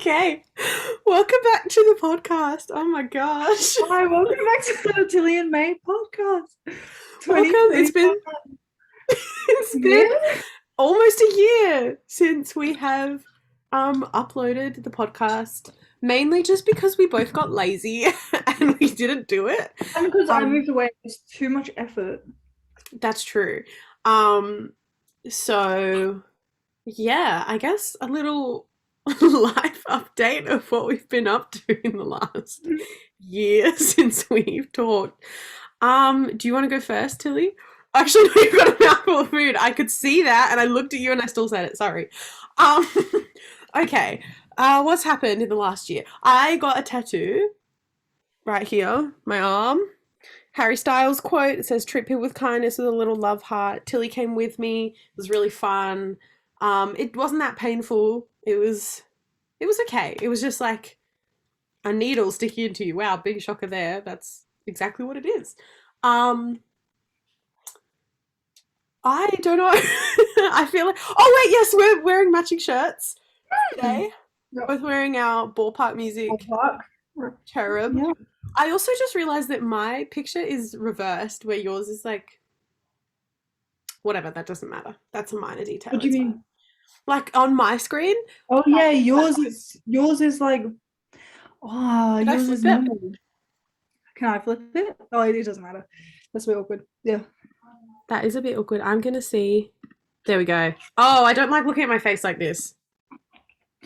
Okay. Welcome back to the podcast. Oh my gosh. Hi, welcome back to the Tilly and May podcast. Welcome. It's 2025. been Yeah. almost a year since we have uploaded the podcast. Mainly just because we both got lazy and we didn't do it. And because I Um moved away, it's too much effort. that's true. Um so yeah, I guess a little life update of what we've been up to in the last year since we've talked. Do you want to go first, Tilly? Actually, no, you've got a mouthful of food. I could see that, and I looked at you, and I still said it. Sorry. Um, okay. What's happened in the last year? I got a tattoo right here, my arm. Harry Styles quote. It says, "Treat people with kindness with a little love heart." Tilly came with me. It was really fun. It wasn't that painful. It was okay. It was just like a needle sticking into you. Wow, big shocker there. That's exactly what it is. Um, I don't know. I feel like. Oh wait, yes, we're wearing matching shirts today. Yeah. Both wearing our ballpark music Fuck. cherub. Yeah. I also just realized that my picture is reversed, where yours is like whatever. That doesn't matter. That's a minor detail. What do you It's fine. mean? Like on my screen. Oh yeah, yours is like Did I yours flip is it? normal. Can I flip it? Oh, it doesn't matter. That's a bit awkward. Yeah. That is a bit awkward. I'm gonna see. There we go. Oh, I don't like looking at my face like this.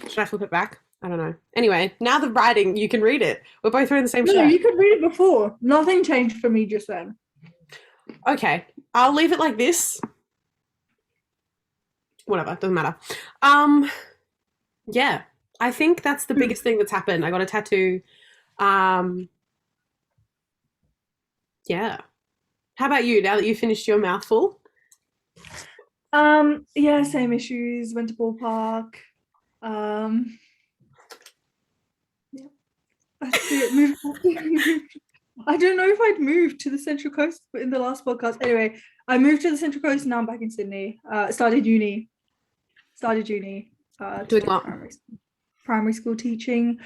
Should I flip it back? I don't know. Anyway, now the writing, you can read it. We're both wearing the same No, shirt. you could read it before. Nothing changed for me just then. Okay, I'll leave it like this. Whatever, doesn't matter. Um, yeah, I think that's the biggest thing that's happened. I got a tattoo. Um, yeah. How about you? Now that you finished your mouthful? Yeah, same issues. Went to ballpark. Um, yeah, that's it. I don't know if I'd moved to the Central Coast in the last podcast. Anyway, I moved to the Central Coast. Now I'm back in Sydney. Started uni. Started uni. To Doing do what? primary school teaching.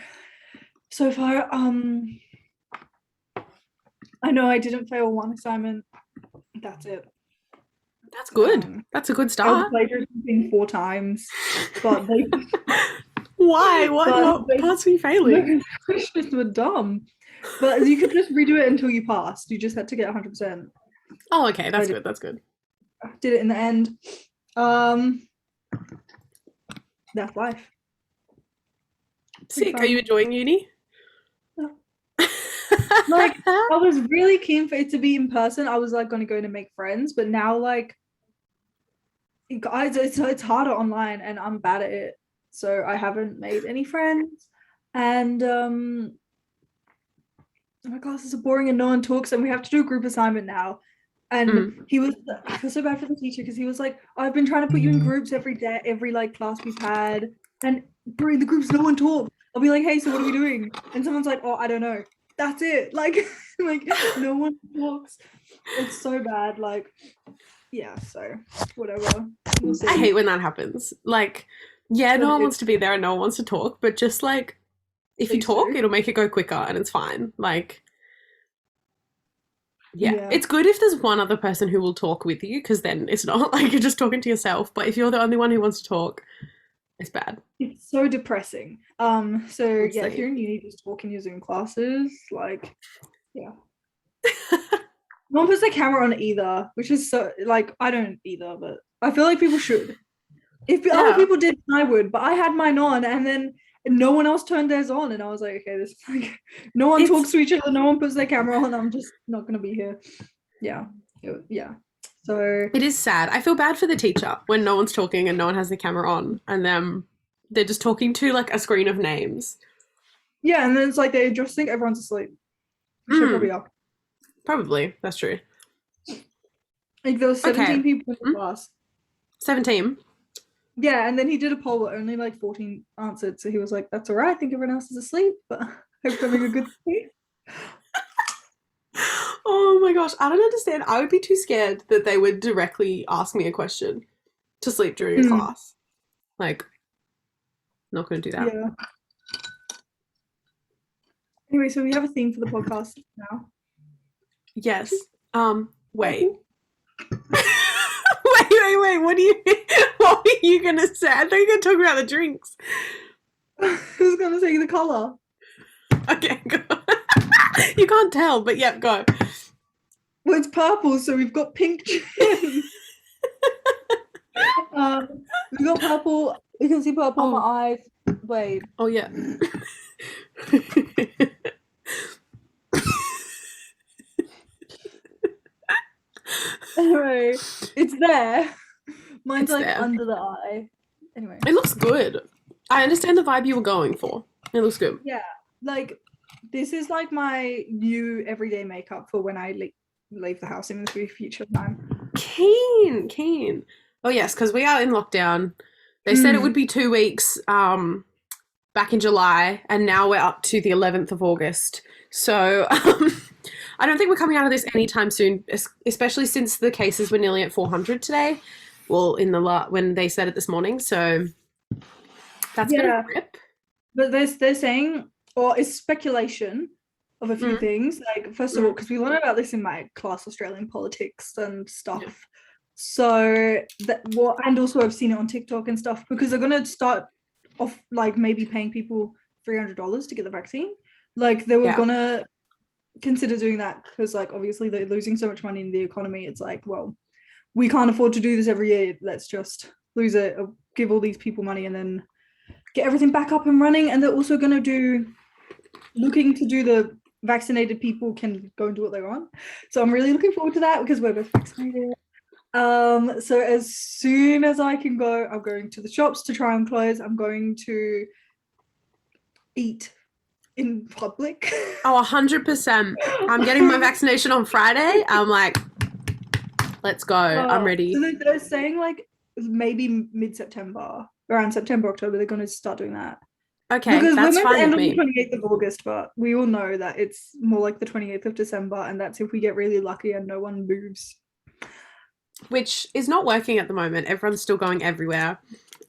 So far, I know I didn't fail one assignment. That's it. That's good. Um, That's a good I was start. plagiarizing 4 times, but they Why? What? but What they parts were you failing? the questions were dumb. But you could just redo it until you passed. You just had to get 100%. Oh, okay. I That's good. That's good. did it in the end. Um, that's life. Pretty Sick. Are you fun. enjoying uni? Yeah. Like I was really keen for it to be in person. I was like going to go to make friends, but now like guys, it's harder online, and I'm bad at it, so I haven't made any friends. And my classes are boring and no one talks, and we have to do a group assignment now. And Mm. I feel so bad for the teacher because he was like, I've been trying to put you in groups every day, every like class we've had, and in the groups no one talks. I'll be like, hey, so what are we doing? And someone's like, oh, I don't know. That's it. Like, like no one talks. It's so bad. Like, yeah. So whatever. We'll I see. hate when that happens. Like, yeah, no But one wants it's to be there and no one wants to talk, but just like if you please talk, do. it'll make it go quicker and it's fine. Like, yeah, Yeah. it's good if there's one other person who will talk with you because then it's not like you're just talking to yourself. But if you're the only one who wants to talk, it's bad. It's so depressing. So yeah, if Honestly. you're in uni, just talk in your Zoom classes. Like, yeah. No one puts their camera on either, which is so like I don't either, but I feel like people should. If other Yeah. people did, I would. But I had mine on, and then no one else turned theirs on, and I was like, okay, this is like no one It's talks to each other, no one puts their camera on. I'm just not gonna be here. Yeah, yeah. So it is sad. I feel bad for the teacher when no one's talking and no one has the camera on and then they're just talking to like a screen of names. yeah, and then it's like they just think everyone's asleep, which they Mm, probably are. probably. That's true. Like there was Okay. 17 people in the Mm, class. 17. Yeah, and then he did a poll, but only like 14 answered. So he was like, "That's all right. I think everyone else is asleep, but I hope you're having a good sleep." Oh my gosh, I don't understand. I would be too scared that they would directly ask me a question to sleep during a Mm, class. Like, not going to do that. yeah. Anyway, so we have a theme for the podcast now. Yes. Wait. Purple. Wait. What do you? What were you gonna say? I thought you were gonna talk about the drinks. I was gonna say the color. Okay, go. You can't tell, but yeah, go. Well, it's purple, so we've got pink gin. We've got purple. You can see purple on my eyes. Wait. Oh yeah. Anyway, it's there. Mine's It's like there. under the eye. Anyway. It looks good. I understand the vibe you were going for. It looks good. Yeah, like this is like my new everyday makeup for when I leave the house in the future time. Keen. Oh yes, because we are in lockdown. They said it would be 2 weeks back in July, and now we're up to the 11th of August. So I don't think we're coming out of this anytime soon, especially since the cases were nearly at 400 today. Well, when they said it this morning. So that's been a rip. But they're saying, or it's speculation of a few things. Like, first of all, because we learned about this in my class, Australian politics and stuff. Yeah. So and also I've seen it on TikTok and stuff, because they're gonna start off like maybe paying people $300 to get the vaccine. Like they were gonna consider doing that because like obviously they're losing so much money in the economy. It's like, well, we can't afford to do this every year. Let's just lose it, give all these people money and then get everything back up and running. And they're also going to looking to do the vaccinated people can go and do what they want. So I'm really looking forward to that because we're both vaccinated. So as soon as I can go, I'm going to the shops to try and close. I'm going to eat in public. Oh, 100%. I'm getting my vaccination on Friday. I'm like, let's go. I'm ready. So they're saying like maybe mid-September, around September, October, they're going to start doing that. Okay, because that's fine with me. We're meant to end on the 28th of August, but we all know that it's more like the 28th of December, and that's if we get really lucky and no one moves. Which is not working at the moment. Everyone's still going everywhere.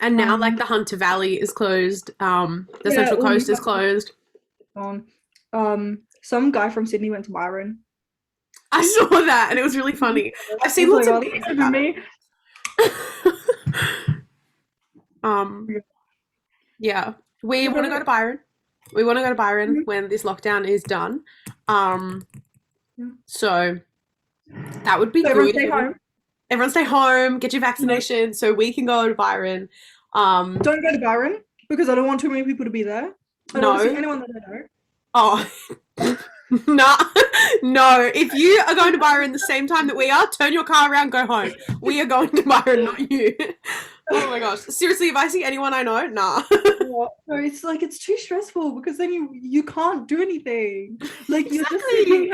And now, like, the Hunter Valley is closed. The Central Coast is closed. Some guy from Sydney went to Byron. I saw that, and it was really funny. I've seen lots of videos about it. Yeah. We want to go to Byron. We want to go to Byron when this lockdown is done. So that would be good. Everyone stay home, get your vaccination so we can go to Byron. Don't go to Byron because I don't want too many people to be there. I don't want to see anyone that I know. Oh, no. If you are going to Byron the same time that we are, turn your car around, go home. We are going to Byron, not you. Oh my gosh. Seriously, if I see anyone I know, nah. No, it's like, it's too stressful because then you can't do anything. Like, you're just sitting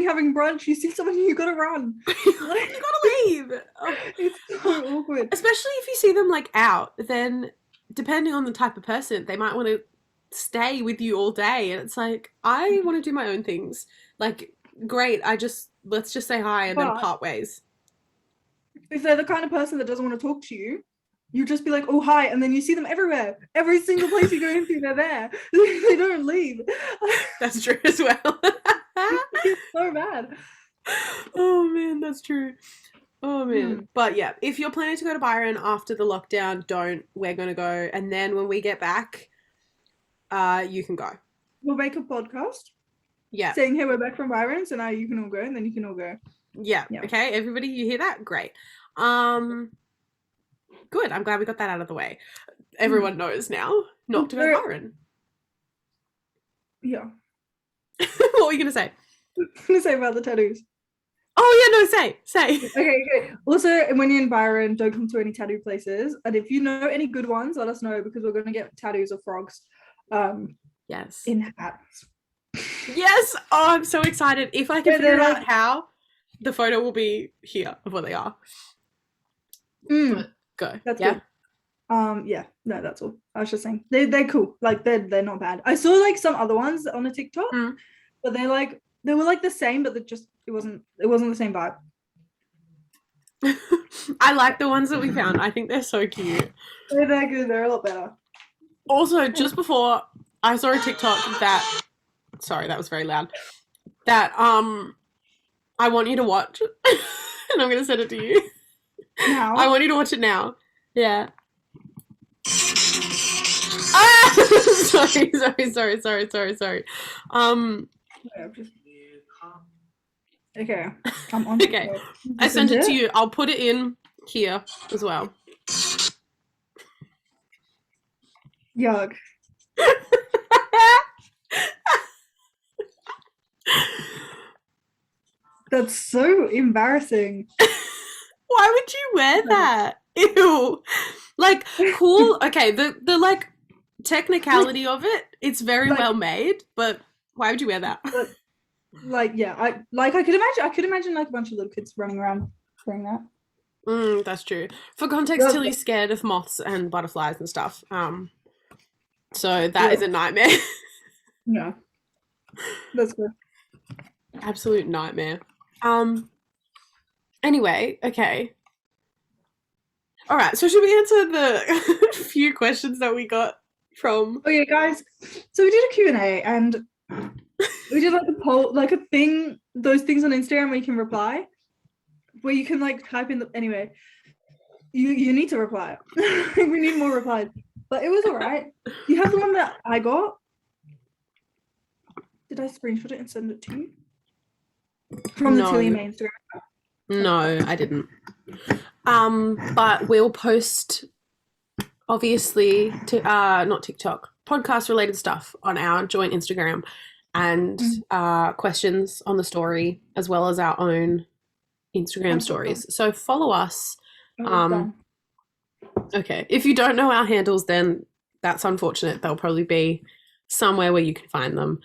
having brunch, you see someone, you gotta run. You gotta leave. Oh. It's so awkward. Especially if you see them like out, then depending on the type of person, they might want to stay with you all day. And it's like, I want to do my own things. Like, great, let's just say hi and then part ways. If they're the kind of person that doesn't want to talk to you, you just be like, oh, hi, and then you see them everywhere. Every single place you go into, they're there. They don't leave. That's true as well. It's so bad. Oh man, that's true. Oh man. But yeah, if you're planning to go to Byron after the lockdown, don't. We're going to go. And then when we get back, you can go. We'll make a podcast. Yeah. Saying, hey, we're back from Byron, so now you can all go, and then you can all go. Yeah. Okay, everybody, you hear that? Great. Good. I'm glad we got that out of the way. Everyone knows now not to go to Byron. Yeah. What were you going to say? I'm going to say about the tattoos. Oh, yeah, no, say. Okay. Also, when you're in Byron, don't come to any tattoo places. And if you know any good ones, let us know because we're going to get tattoos of frogs. Yes. In hats. Yes. Oh, I'm so excited. If I can figure out how, the photo will be here of what they are. Go. That's good. Yeah, no, that's all. I was just saying they're cool. Like they're not bad. I saw like some other ones on a TikTok, but they were like the same, but it wasn't the same vibe. I like the ones that we found. I think they're so cute. They're good. They're a lot better. Also, just before I saw a TikTok that sorry, that was very loud. That I want you to watch, and I'm gonna send it to you. I Now, want you to watch it now. Yeah. Ah! Sorry. okay, okay, I'm on Okay. TikTok. I You sent sent it to it? you. I'll put it in here as well. Yuck. That's so embarrassing. Why would you wear that? Ew. Like, cool. Okay, the like Like, technicality of it, it's very like, well made, but why would you wear that? but, yeah, I could imagine like a bunch of little kids running around wearing that. That's true. For context, Yeah, Tilly's scared of moths and butterflies and stuff. So that yeah, is a nightmare. yeah, that's good. Absolute nightmare. Um. Anyway, okay. All right. So should we answer the few questions that we got from? Okay, guys. So we did a Q&A and we did like a poll, like a thing, those things on Instagram where you can reply, where you can like type in the anyway. You need to reply. We need more replies. But it was all right. You have the one that I got. Did I screenshot it and send it to you? From the Tilly No, May Instagram. no, I didn't. But we'll post obviously to not TikTok, podcast related stuff on our joint Instagram and questions on the story as well as our own Instagram stories. So follow us. Um, okay. If you don't know our handles, then that's unfortunate. They'll probably be somewhere where you can find them.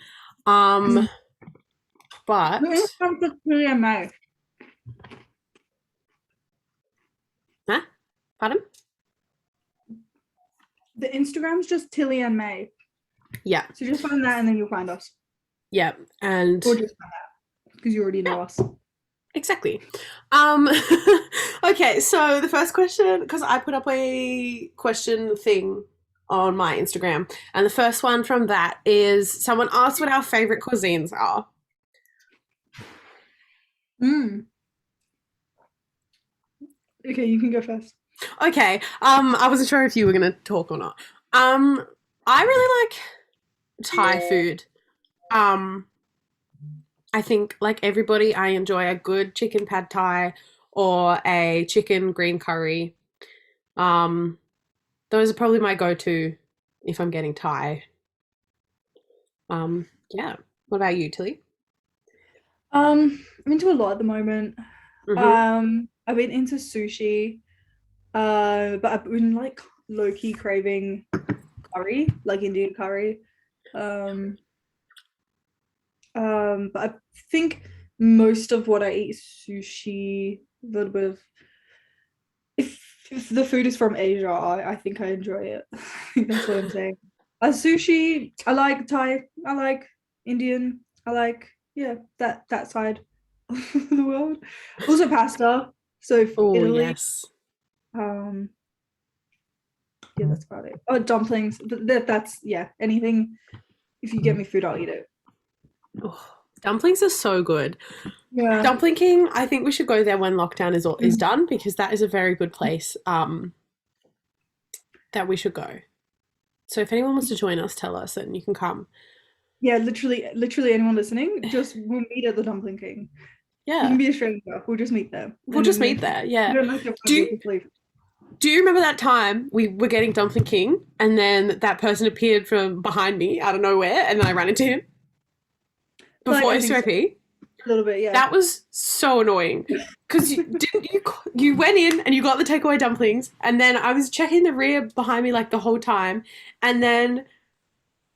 But huh? Pardon? The Instagram's just Tilly and May. Yeah. So just find that and then you'll find us. Yeah. And or just find that because you already know us. Exactly. Okay, so the first question, because I put up a question thing on my Instagram, and the first one from that is someone asked what our favorite cuisines are. Okay, you can go first. Okay, I wasn't sure if you were gonna talk or not. I really like Thai food. I think, like everybody, I enjoy a good chicken pad thai or a chicken green curry. Um, those are probably my go-to if I'm getting Thai. Yeah. What about you, Tilly? I'm into a lot at the moment. Mm-hmm. I've been into sushi, but I've been like low-key craving curry, like Indian curry. Um, but I think most of what I eat is sushi, a little bit of if the food is from Asia, I think I enjoy it. I think that's what I'm saying. Sushi, I like Thai, I like Indian, I like yeah, that side of the world. Also pasta. So Oh, Italy. yes. Um yeah, that's about it. Oh, dumplings. That's yeah, anything. If you get me food, I'll eat it. Oh, dumplings are so good. Yeah. Dumpling King, I think we should go there when lockdown is Mm. done because that is a very good place that we should go. So if anyone wants to join us, tell us and you can come. Yeah, literally anyone listening, just we'll meet at the Dumpling King. You Yeah. can be a stranger. We'll just meet there. We'll And just then meet if there. you Yeah. don't like your Do friend, we'll you, just leave. do you remember that time we were getting Dumpling King and then that person appeared from behind me out of nowhere and then I ran into him Like before I think so. SUIP? A little bit, yeah. That was so annoying because you went in and you got the takeaway dumplings and then I was checking the rear behind me like the whole time and then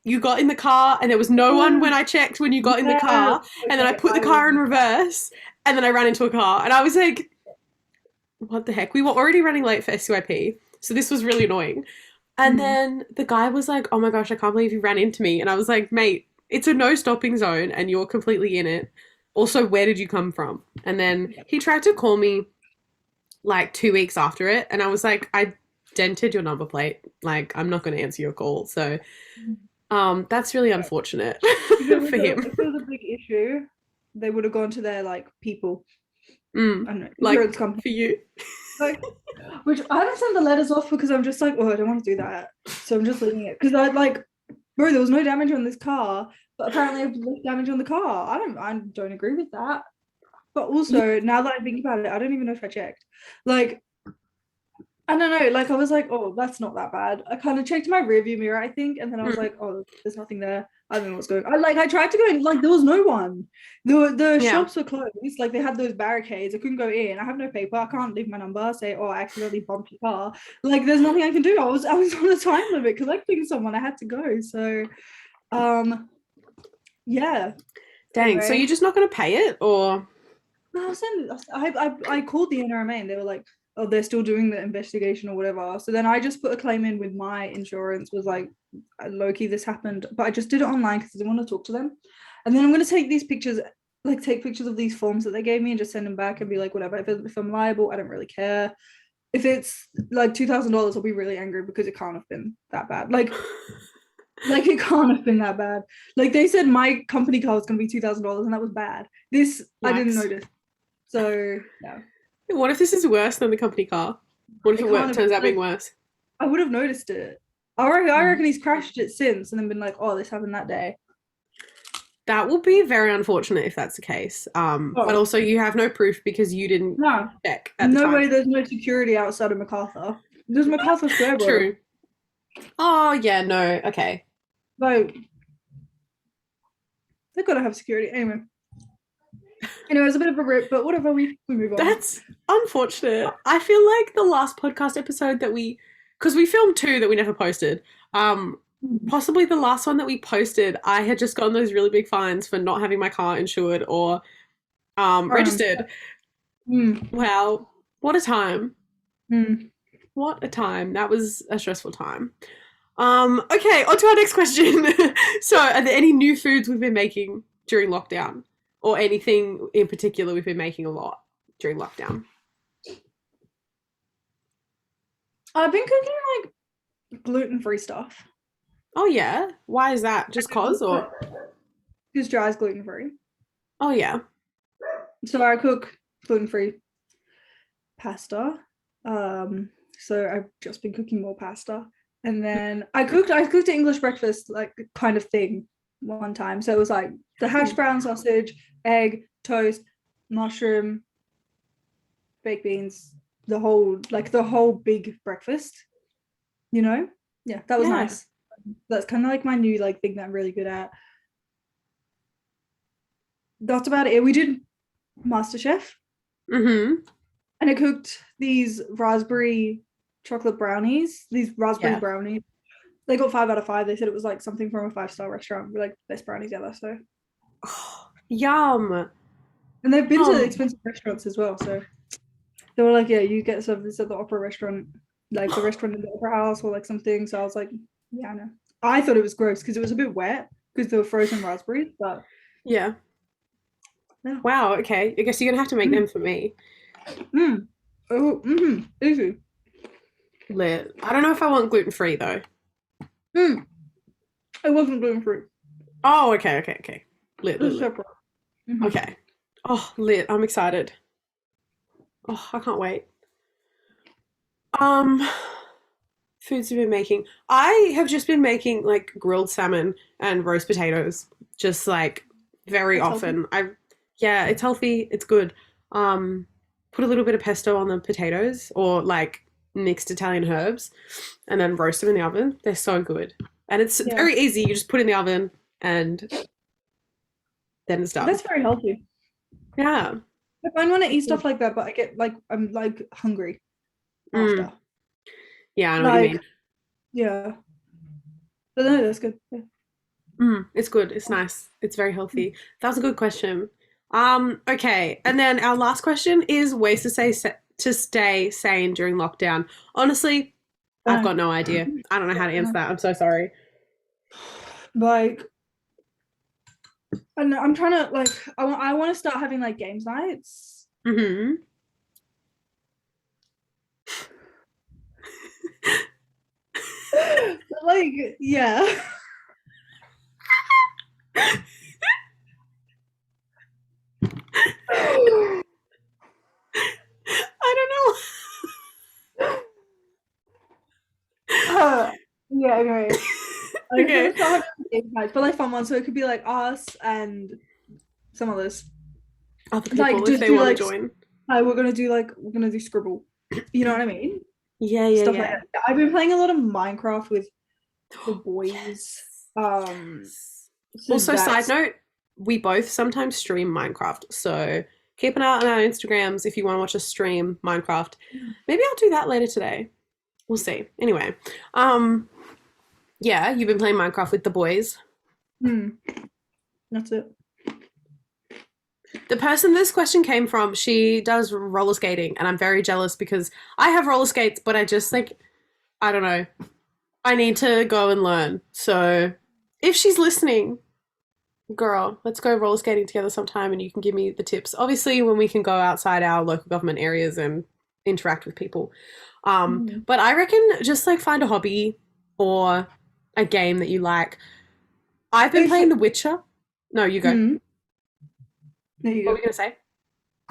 you got in the car and there was no one when I checked when you got in the Yes. car and then I Okay, put the I car in remember. reverse and then I ran into a car and I was like, what the heck? We were already running late for SUIP, so this was really annoying. And Mm. then the guy was like, oh my gosh, I can't believe you ran into me. And I was like, mate, it's a no stopping zone and you're completely in it. Also, where did you come from? And then he tried to call me like 2 weeks after it. And I was like, I dented your number plate. Like, I'm not going to answer your call. So That's really unfortunate for him. If it was a big issue, they would have gone to their like people. Mm, I don't know, like insurance company. for you. Like, which I haven't sent the letters off because I'm just like, oh, I don't want to do that. So I'm just leaving it because I like, bro, there was no damage on this car, but apparently I've left damage on the car. I don't agree with that. But Yeah. also, now that I think about it, I don't even know if I checked. Like, I don't know. Like, I was like, oh, that's not that bad. I kind of checked my rearview mirror, I think, and then I was Mm, like, oh, there's nothing there. I don't know what's going on. I tried to go in, like, there was no one. The yeah. shops were closed. Like, they had those barricades. I couldn't go in. I have no paper. I can't leave my number. Say, oh, I accidentally bumped your car. Like, there's nothing I can do. I was on a time limit collecting someone. I had to go. So, um, yeah. Dang. So you're Anyway, just not going to pay it, or? I called the NRMA and they were like, oh, they're still doing the investigation or whatever. So then I just put a claim in with my insurance, was like, low key, this happened. But I just did it online because I didn't want to talk to them. And then I'm going to take these pictures, like take pictures of these forms that they gave me and just send them back and be like, whatever. If I'm liable, I don't really care. If it's like $2,000, I'll be really angry because it can't have been that bad. Like it can't have been that bad. Like they said my company car was going to be $2,000 and that was bad. This I didn't Yikes. notice. So yeah, What if this is worse than the company car? What if it it can't have turns out being like worse? I would have noticed it. I Mm. reckon he's crashed it since and then been like, oh, this happened that day. That will be very unfortunate if that's the case. But Oh also you have no proof because you didn't no, check at the no time. way. There's no security outside of MacArthur. There's MacArthur Square, bro. True. Oh yeah, no. Okay. Like they gotta have security anyway. Anyway, it's a bit of a rip, but whatever. We move on. That's unfortunate. I feel like the last podcast episode that because we filmed two that we never posted. Um, Possibly the last one that we posted, I had just gotten those really big fines for not having my car insured or I remember. registered. Mm, Wow, what a time! mm. What a time! That was a stressful time. Okay, on to our next question. So, are there any new foods we've been making during lockdown, or anything in particular we've been making a lot during lockdown? I've been cooking like gluten-free stuff. Oh yeah. Why is that? Just cause or? Because dry is gluten-free. Oh yeah. So I cook gluten-free pasta. So I've just been cooking more pasta. And then I cooked an English breakfast like kind of thing one time. So it was like the hash brown sausage, egg, toast, mushroom, baked beans, the whole big breakfast, you know? Yeah, that was Yeah. nice. That's kind of like my new like thing that I'm really good at. That's about it. We did MasterChef Mm-hmm. and I cooked these raspberry chocolate brownies, these raspberry Yeah. brownies. They got 5 out of 5. They said it was like something from a 5-star restaurant. We're like best brownies ever. So, Oh, yum. and they've been to Um. expensive restaurants as well. So they were like, yeah, you get some this at the opera restaurant, like the restaurant in the opera house or like something. So I was like, yeah, I know. I thought it was gross because it was a bit wet because they were frozen raspberries, but Yeah. yeah. Wow. Okay. I guess you're gonna have to make Mm. them for me. Mm. Oh, easy. Lit. I don't know if I want gluten free though. Mm. It wasn't gluten free. Oh. Okay. Okay. Okay. Lit. It Lit. was Lit. separate. Mm-hmm. Okay. Oh, lit. I'm excited. Oh, I can't wait. Um. Foods we've been making. I have just been making like grilled salmon and roast potatoes, just like very That's healthy. often. Yeah, it's healthy, it's good. Um, put a little bit of pesto on the potatoes or like mixed Italian herbs and then roast them in the oven. They're so good. And it's Yeah, very easy. You just put it in the oven and then it's done. that's very healthy. Yeah. If I want to eat stuff like that, but I get like I'm like hungry Mm, after. yeah, I know what you Like, mean. yeah. But no, that's good. Yeah. It's good. It's nice. It's very healthy. That was a good question. Okay. And then our last question is ways to stay sane during lockdown. Honestly, I've Uh, got no idea. I don't know how to answer that. I'm so sorry. like, and I'm trying to like I want to start having like games nights. Mm-hmm. Like, yeah. Yeah, anyway. I think Okay. it's not but like fun ones. So it could be like us and some others. Other Like people, if just they do want to like join. we're gonna do Scribble. You know what I mean? Yeah, yeah, Stuff like yeah. that. I've been playing a lot of Minecraft with the boys. Yes. Um, Yes. so Also, side that's note, we both sometimes stream Minecraft. So keep an eye on our Instagrams if you want to watch us stream Minecraft. Maybe I'll do that later today. We'll see. Anyway, um, yeah, you've been playing Minecraft with the boys. hmm, that's it. The person this question came from, she does roller skating, and I'm very jealous because I have roller skates, but I just like, I don't know. I need to go and learn. So if she's listening, girl, let's go roller skating together sometime and you can give me the tips. Obviously, when we can go outside our local government areas and interact with people. Mhm. But I reckon just like find a hobby or a game that you like. I've been If playing The Witcher. No, you go. hmm, there you What were go. we going to say?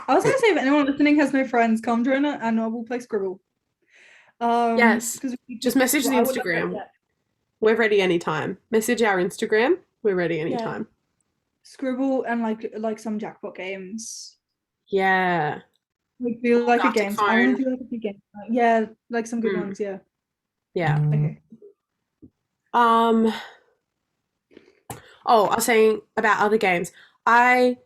I was gonna say if anyone listening has no friends, come join it and we'll play Scribble. Yes. Because Just message the I would love that. Instagram. Yeah, We're ready anytime. Message our Instagram. We're ready yeah. anytime. Scribble and like some jackpot games. Yeah. Like do Or like a Gartic game. I want Phone. to do like a big game. Yeah, like some good Mm, ones. Yeah. yeah. Okay. Um, oh, I was saying about other games. I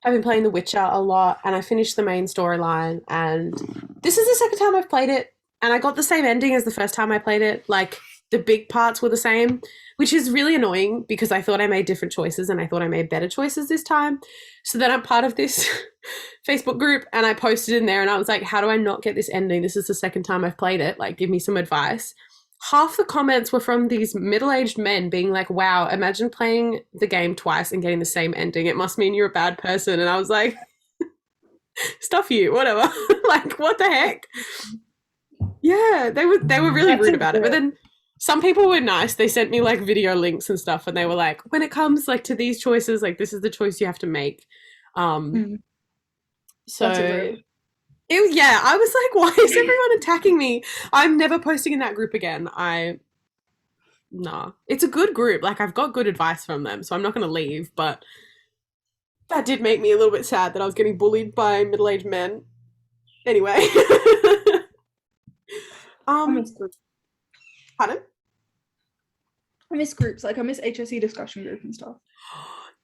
have been playing The Witcher a lot and I finished the main storyline and this is the second time I've played it and I got the same ending as the first time I played it. Like the big parts were the same, which is really annoying because I thought I made different choices and I thought I made better choices this time. So then I'm part of this Facebook group and I posted in there and I was like, how do I not get this ending? This is the second time I've played it. Like, give me some advice. Half the comments were from these middle-aged men being like, wow, imagine playing the game twice and getting the same ending. It must mean you're a bad person. And I was like, stuff you, whatever. Like, what the heck? Yeah, they were really That's rude a about it. But bit. then some people were nice. They sent me like video links and stuff and they were like, when it comes like to these choices, like this is the choice you have to make. Um Hmm, that's a so bit. yeah, I was like, why is everyone attacking me? I'm never posting in that group again. Nah. It's a good group. Like I've got good advice from them, so I'm not gonna leave, but that did make me a little bit sad that I was getting bullied by middle-aged men. Anyway. I um miss groups. Pardon? I miss groups. Like I miss HSE discussion group and stuff.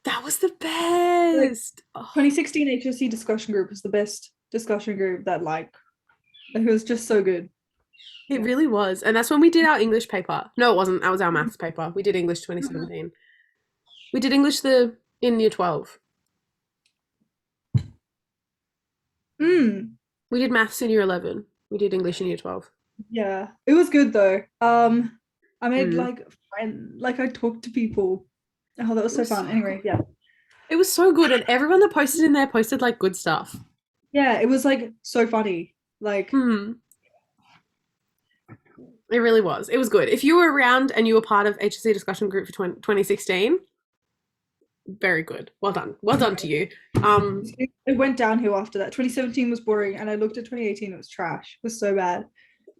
That was the Like best. Oh, 2016 HSE discussion group was the best discussion group that it was just so good. it Yeah. really was. And that's when we did our English paper. No, it wasn't. That was our maths paper. We did English 2017. We did English the in year 12. Mm, We did maths in year 11. We did English in year 12. yeah. It was good though. I made Mm. like I talked to people. Oh, that was It so was so fun. good. Anyway, yeah. It was so good. And everyone that posted in there posted like good stuff. Yeah, it was like so funny. Like Hmm. It really was. It was good. If you were around and you were part of HSC discussion group for 2016, very good. Well done. Well done to you. it went downhill after that. 2017 was boring, and I looked at 2018, it was trash. It was so bad.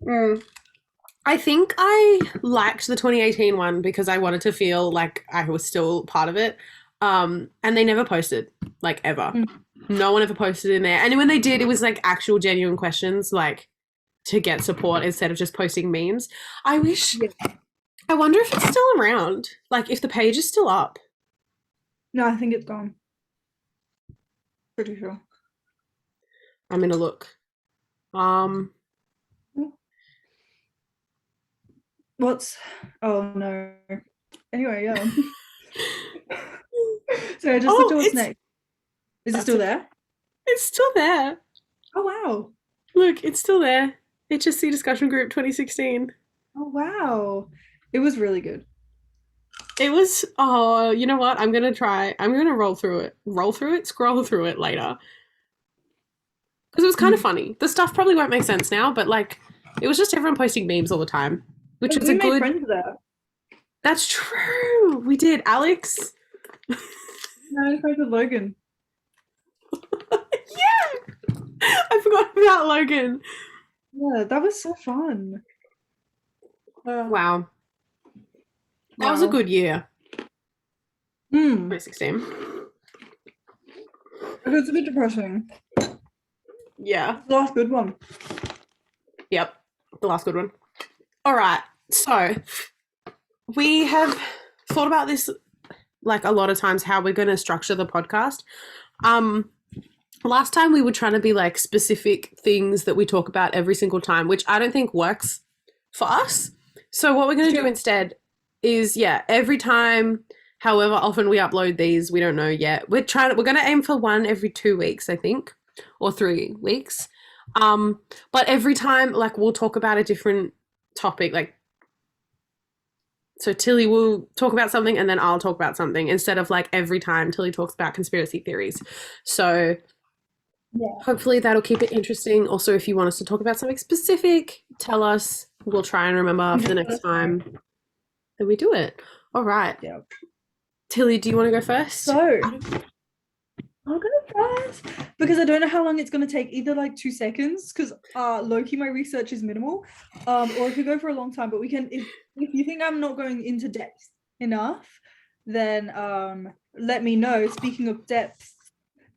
Mm. I think I liked the 2018 one because I wanted to feel like I was still part of it. And they never posted, like ever. Mm. No one ever posted in there. And when they did, it was like actual genuine questions, like to get support instead of just posting memes. I wish, Yeah. I wonder if it's still around. Like if the page is still up. No, I think it's gone. Pretty sure. I'm gonna look. Um, What's oh no. Anyway, yeah. So I just looked oh, at what's it's next. Is it that's still okay. there? It's still there. Oh wow. Look, it's still there. HSC discussion group 2016. Oh wow. It was really good. It was, oh, you know what? I'm gonna scroll through it later. Because it was kind of Mm. funny. The stuff probably won't make sense now, but like, it was just everyone posting memes all the time, which was a We made good, friends there. that's true. We did. Alex. No, I made friends with Logan. Yeah! I forgot about Logan. Yeah, that was so fun. Wow. That was a Wow. good year, Hmm. 2016. It's a bit depressing. Yeah. It's the last good one. Yep. The last good one. All right. So we have thought about this like a lot of times how we're going to structure the podcast. Um, Last time we were trying to be like specific things that we talk about every single time, which I don't think works for us. So what we're going to do instead is every time, however often we upload these, we don't know yet. We're going to aim for one every 2 weeks, I think, or 3 weeks. But every time like we'll talk about a different topic, like so Tilly will talk about something and then I'll talk about something instead of like every time Tilly talks about conspiracy theories. So Yeah. hopefully that'll keep it interesting. Also, if you want us to talk about something specific, tell us. We'll try and remember for the next time that we do it. All right. Yeah. Tilly, do you want to go first? So I'll go first because I don't know how long it's going to take. Either like 2 seconds, because low-key my research is minimal, or it could go for a long time. But we can, if you think I'm not going into depth enough, then let me know. Speaking of depth,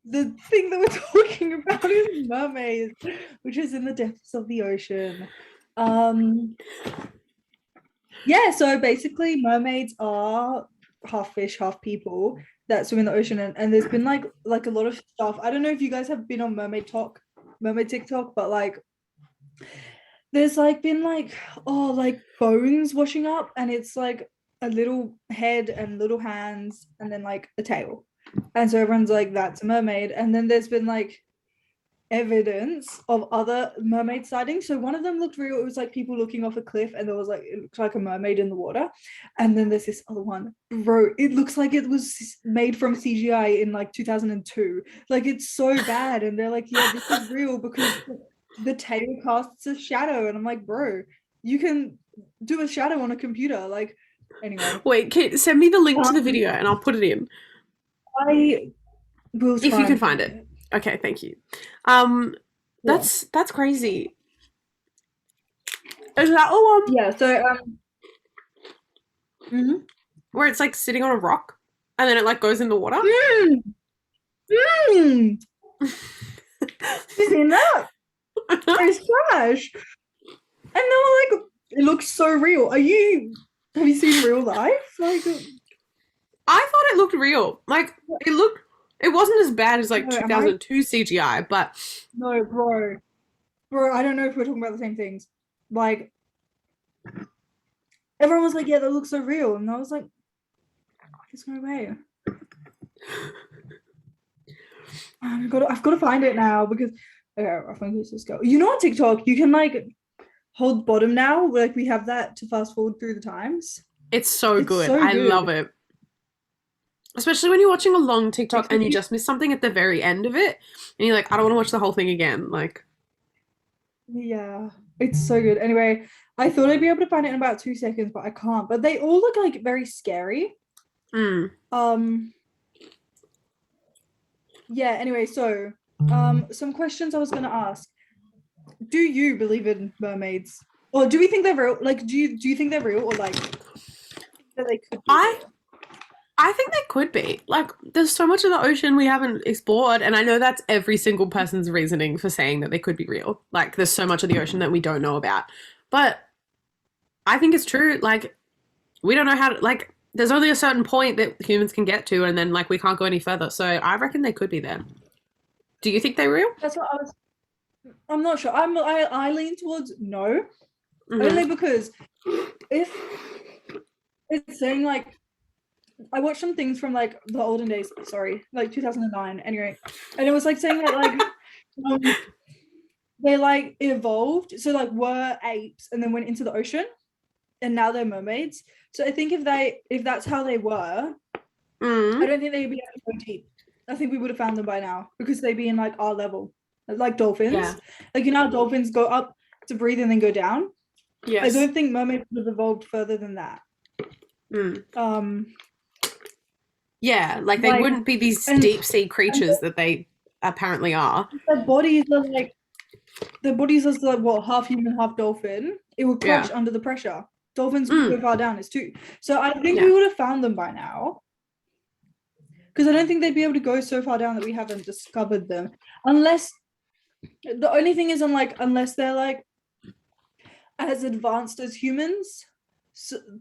the thing that we're talking about is mermaids, which is in the depths of the ocean. Yeah, so basically mermaids are half fish, half people that swim in the ocean, and there's been like a lot of stuff. I don't know if you guys have been on mermaid TikTok, but like there's like been like like bones washing up, and it's like a little head and little hands and then like a tail. And so everyone's like, that's a mermaid. And then there's been like evidence of other mermaid sightings. So one of them looked real. It was like people looking off a cliff and there was like, it looks like a mermaid in the water. And then there's this other one, bro, it looks like it was made from CGI in like 2002. Like it's so bad. And they're like, yeah, this is real because the tail casts a shadow. And I'm like, bro, you can do a shadow on a computer. Like, anyway. Wait, send me the link to the video and I'll put it in. I will If try you can and find it. Okay, thank you. That's crazy. Is that all Yeah, so where it's like sitting on a rock and then it like goes in the water? mm, mm. You seen that? It's trash. And they were like, it looks so real. Have you seen real life? Like, I thought it looked real. Like it wasn't as bad as like no, 2002 CGI, but no, bro. Bro, I don't know if we're talking about the same things. Like, everyone was like, yeah, that looks so real. And I was like, there's no way. I've got to find it now because okay, I think it's just go. You know, on TikTok, you can like hold bottom now. Like we have that to fast forward through the times. it's so It's good. so I good. love it. Especially when you're watching a long TikTok and you just miss something at the very end of it and you're like, I don't want to watch the whole thing again. Like, yeah, it's so good. Anyway, I thought I'd be able to find it in about 2 seconds, but I can't. But they all look like very scary. Yeah, anyway, so some questions I was gonna ask. Do you believe in mermaids? Or do we think they're real? Like, do you think they're real or like that they could be real? I think they could be. Like, there's so much of the ocean we haven't explored, and I know that's every single person's reasoning for saying that they could be real. Like, there's so much of the ocean that we don't know about. But I think it's true. Like, we don't know how to, like, there's only a certain point that humans can get to, and then, like, we can't go any further. So I reckon they could be there. Do you think they're real? That's what I was. I'm not sure. I lean towards no, only because if it's saying like I watched some things from like the olden days, sorry, like 2009 anyway, and it was like saying that like they like evolved, so like were apes and then went into the ocean and now they're mermaids. So I think if that's how they were, I don't think they'd be able to go deep. I think we would have found them by now because they'd be in like our level, like dolphins. Yeah. Like you know how dolphins go up to breathe and then go down. Yes. I don't think mermaids would have evolved further than that. Yeah, like they wouldn't be these deep sea creatures that they apparently are. Their bodies are like what, half human, half dolphin. It would crash under the pressure. dolphins go Mm, far down is too. So I think yeah. we would have found them by now. Because I don't think they'd be able to go so far down that we haven't discovered them. Unless the only thing is, unless they're like as advanced as humans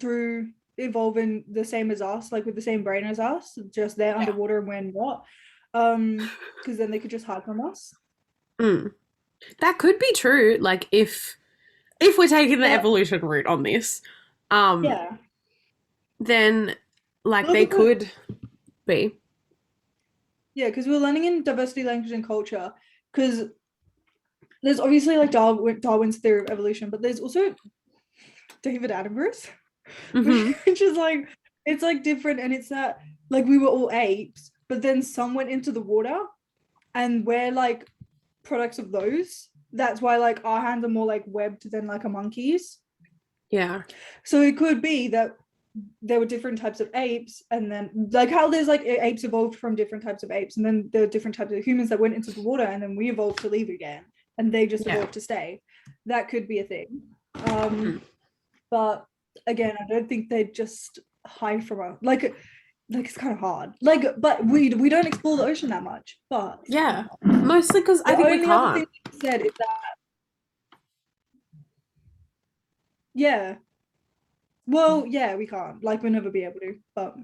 through evolving the same as us, like with the same brain as us, just they're Yeah. underwater and we're not. Because then they could just hide from us. Mm. That could be true. Like if we're taking the But evolution route on this, um, yeah, then like well, they because could be. yeah, because we're learning in diversity, language, and culture. Because there's obviously like Darwin's theory of evolution, but there's also David Attenborough's, Hmm. which is like it's like different, and it's that like we were all apes, but then some went into the water, and we're like products of those. That's why like our hands are more like webbed than like a monkey's. Yeah. So it could be that there were different types of apes, and then like how there's like apes evolved from different types of apes, and then there are different types of humans that went into the water, and then we evolved to leave again, and they just Yeah. evolved to stay. That could be a thing. Mm. But again, I don't think they just hide from us. Like it's kind of hard. Like, but we don't explore the ocean that much. But it's kind Yeah. of hard. Mostly because I The think we only other can't. thing they said is that yeah, well, yeah, we can't. Like, we'll never be able to. But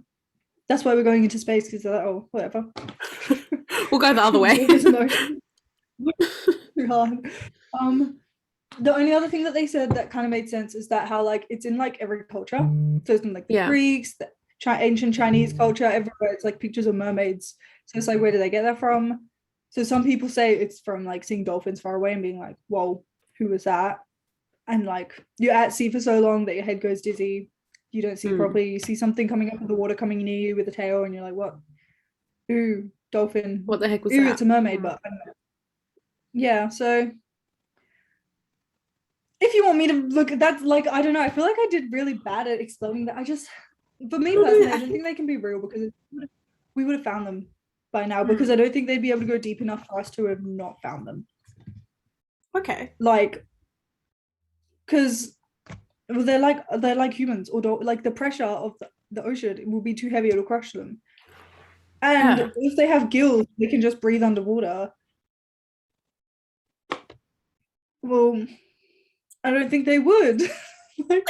that's why we're going into space because they're like, oh, whatever. We'll go the other way. There's an ocean. Too hard. Um, the only other thing that they said that kind of made sense is that how like it's in like every culture. So it's in like the Yeah. Greeks, the ancient Chinese culture, everywhere. It's like pictures of mermaids. So it's like, where do they get that from? So some people say it's from like seeing dolphins far away and being like, whoa, who was that? And like you're at sea for so long that your head goes dizzy. You don't see Mm. properly. You see something coming up in the water coming near you with a tail, and you're like, what? Ooh, dolphin. What the heck was Ooh, that? it's a mermaid, Mm. but yeah, so if you want me to look at that, like I don't know, I feel like I did really bad at explaining that. I just, for me personally, I I don't think think. they can be real because we would have found them by now because Mm. I don't think they'd be able to go deep enough for us to have not found them. Okay. Like, because well, they're like humans, or like the pressure of the ocean will be too heavy, it'll crush them. Yeah. And if they have gills, they can just breathe underwater. Well, I don't think they would. Like,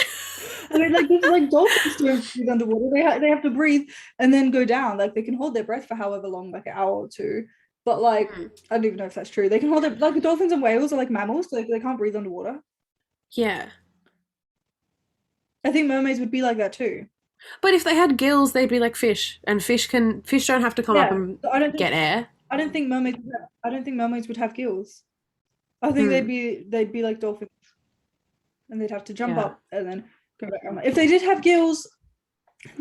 I mean, like there's like dolphins don't breathe underwater. They have to breathe and then go down. Like they can hold their breath for however long, like an hour or two. But like Mm. I don't even know if that's true. They can hold it like dolphins and whales are like mammals, so, like they can't breathe underwater. Yeah. I think mermaids would be like that too. But if they had gills, they'd be like fish, and fish don't have to come up Yeah, and but get air. I don't think mermaids. I don't think mermaids would have gills. I think Mm. they'd be like dolphins, and they'd have to jump Yeah. up and then go back. If they did have gills,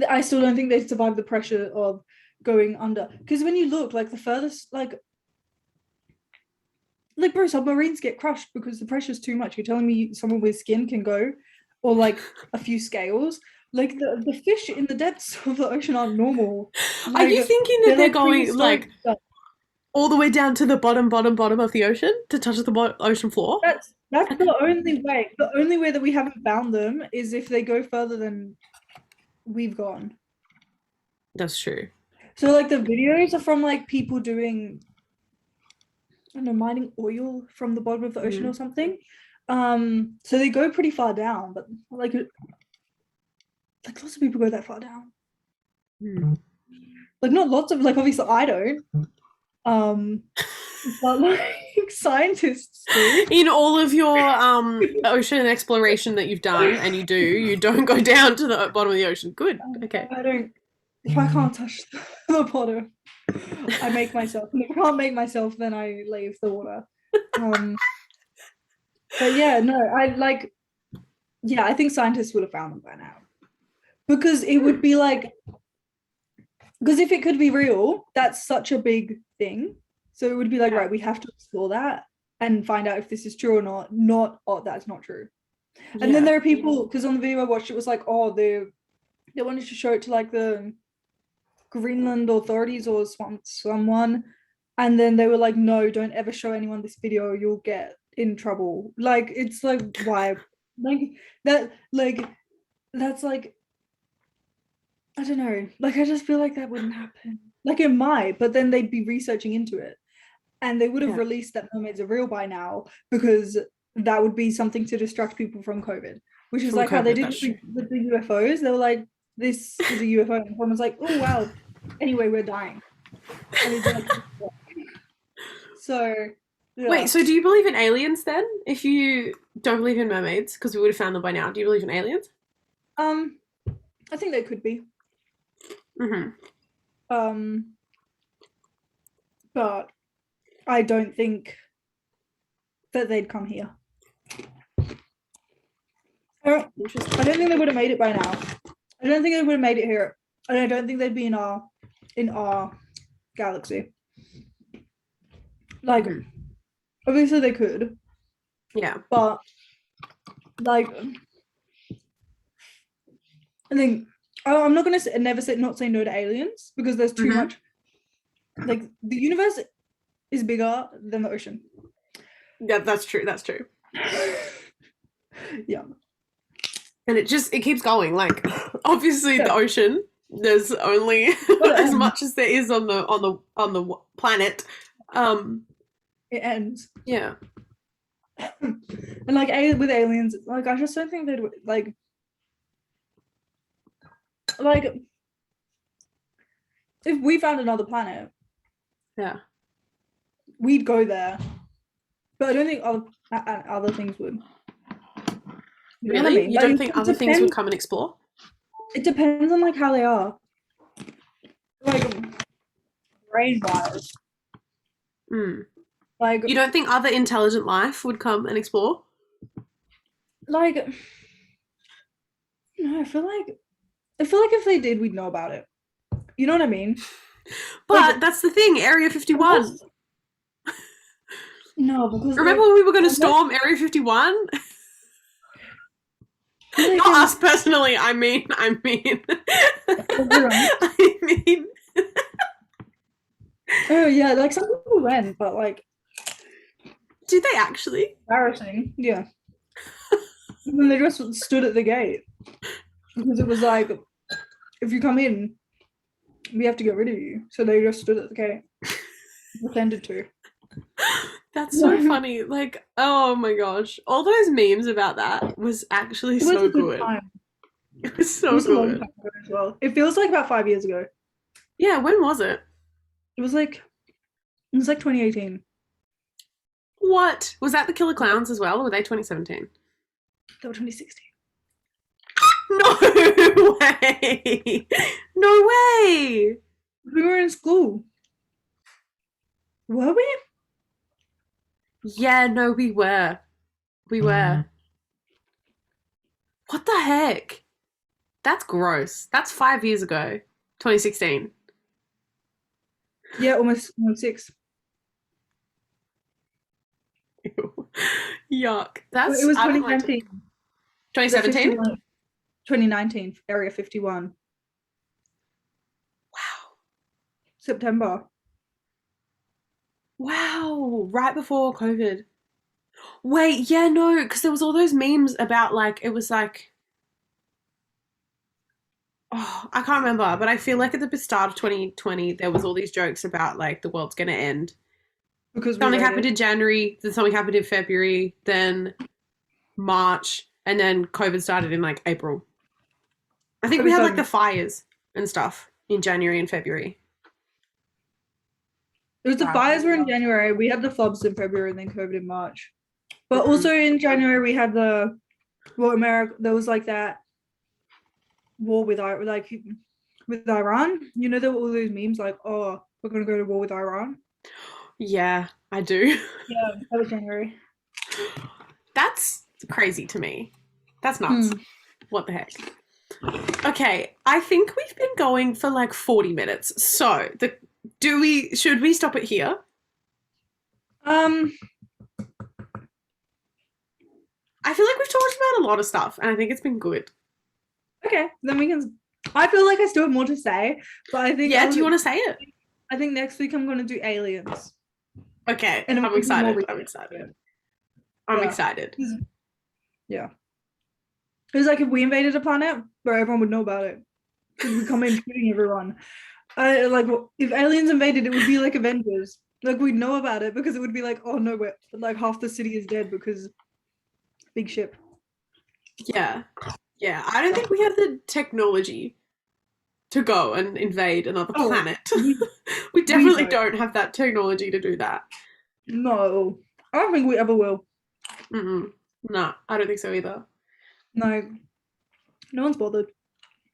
I still don't think they'd survive the pressure of going under. Because when you look, like the furthest, like bro, submarines get crushed because the pressure's too much. You're telling me someone with skin can go, or like a few scales. Like the fish in the depths of the ocean aren't normal. Are Like you thinking that they're they're like going prehistoric like stuff. all the way down to the bottom of the ocean to touch the ocean floor? That's Like, the only way. The only way that we haven't found them is if they go further than we've gone. that's true. So like the videos are from like people doing, I don't know, mining oil from the bottom of the ocean or Mm. something. So they go pretty far down, but like lots of people go that far down. Mm. Like not lots of, like obviously I don't. Um, but like scientists do. In all of your ocean exploration that you've done, and you don't go down to the bottom of the ocean. Good. Okay. I don't. If I can't touch the bottom, I make myself. And if I can't make myself, then I leave the water. Um, but yeah, no, I like. Yeah, I think scientists would have found them by now because it would be like, because if it could be real, that's such a big thing. So it would be like, Yeah. right, we have to explore that and find out if this is true or not. Not, oh, that's not true. And then Yeah. there are people, because on the video I watched, it was like, oh, they wanted to show it to like the Greenland authorities or someone, and then they were like, no, don't ever show anyone this video, you'll get in trouble. Like it's like why, like that, like that's like, I don't know. Like, I just feel like that wouldn't happen. Like, it might, but then they'd be researching into it, and they would have Yeah. released that mermaids are real by now, because that would be something to distract people from COVID, which is From like how they COVID, did that's true. with the UFOs. They were like, this is a UFO, and everyone was like, oh wow. Anyway, we're dying, and it's like, so Wait, yeah. so do you believe in aliens then? If you don't believe in mermaids, because we would have found them by now, do you believe in aliens? Um, I think they could be. Mm-hmm. Um, but I don't think that they'd come here. I Interesting. don't think they would have made it by now. I don't think they would have made it here, and I don't think they'd be in our galaxy. Like, Mm-hmm. obviously they could, Yeah. but like, I think I'm not gonna never say not say no to aliens, because there's too Mm-hmm. much. Like, the universe is bigger than the ocean. Yeah, that's true. That's true. Yeah. And it keeps going. Like, obviously, the Yeah. ocean. There's only But as much as there is on the planet. Um, it ends. yeah. And like with aliens, like I just don't think they'd like if we found another planet, Yeah. we'd go there. But I don't think other things would. You know what I Really? mean? You Like, don't think other things would come and explore? it depends on like how they are. Like, brain wise. Mm. Like, You don't think other intelligent life would come and explore? like no, I feel like if they did, we'd know about it. You know what I mean? Like, But that's the thing, Area 51. unless no, because Remember like when we were going to unless storm Area 51? they Not us can personally, I mean. everyone. I mean, Oh yeah, like some people went, but like did they actually? embarrassing. Yeah. And then they just stood at the gate because it was like, if you come in, we have to get rid of you. So they just stood at the gate, pretended to. That's so it funny. Like, oh my gosh. All those memes about that was actually was so a good good. time. It was It so was a long good. time ago as well. It feels like about 5 years ago. Yeah, when was it? It was like 2018. What? Was that the Killer Clowns as well, or were they 2017? That was 2016. No way! No way! We were in school. Were we? Yeah, no, we were. We were. What the heck? That's gross. That's 5 years ago. 2016. Yeah, almost 6. Ew. Yuck. It That's, was I don't like to. 2019. The 2017? 51, 2019, Area 51. Wow. September. Wow. Right before COVID. Wait, yeah, no, because there was all those memes about like, it was like, oh, I can't remember, but I feel like at the start of 2020, there was all these jokes about like the world's going to end. Because we Something wrote happened it. in January, then something happened in February, then March, and then COVID started in like April. I think we COVID had like the started. fires and stuff in January and February. It was the fires were in January. We had the floods in February and then COVID in March. But Mm-hmm. also in January we had America. There was like that war with Iran. You know, there were all those memes like, oh, we're gonna go to war with Iran. Yeah, I do. Yeah, that was January. That's crazy to me. That's nuts. Hmm. What the heck? Okay, I think we've been going for like 40 minutes. So, should we stop it here? Um. I feel like we've talked about a lot of stuff and I think it's been good. Okay, then we can. I feel like I still have more to say, but Yeah, do you want to say it? I think next week I'm gonna do aliens, Okay, and I'm we can do more excited. I'm research. excited. I'm Yeah. excited. Yeah. It's like if we invaded a planet, where everyone would know about it because we come in shooting everyone. Like if aliens invaded, it would be like Avengers. Like we'd know about it because it would be like, oh no, we're like half the city is dead because big ship. Yeah. Yeah. I don't think we have the technology to go and invade another Oh, planet. we We we definitely don't. don't have that technology to do that. No, I don't think we ever will. Mm-mm. No, I don't think so either. No, no one's bothered.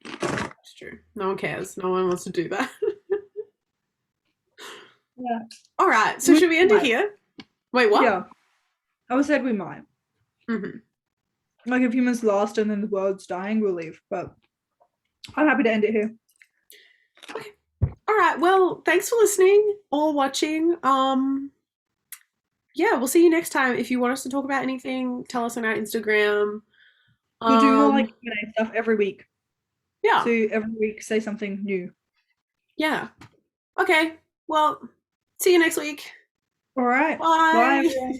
It's true. No one cares. No one wants to do that. Yeah, All right. So we should we end it might. here? Wait, what? Yeah, I would said we might. Mm-hmm. Like if humans last and then the world's dying, we'll leave. But I'm happy to end it here. Okay. All right. Well, thanks for listening or watching. Yeah, we'll see you next time. If you want us to talk about anything, tell us on our Instagram. We'll do more like Um, Q&A stuff every week. So yeah. every week say something new. Yeah. Okay. Well, see you next week. All right. Bye, Bye. everyone.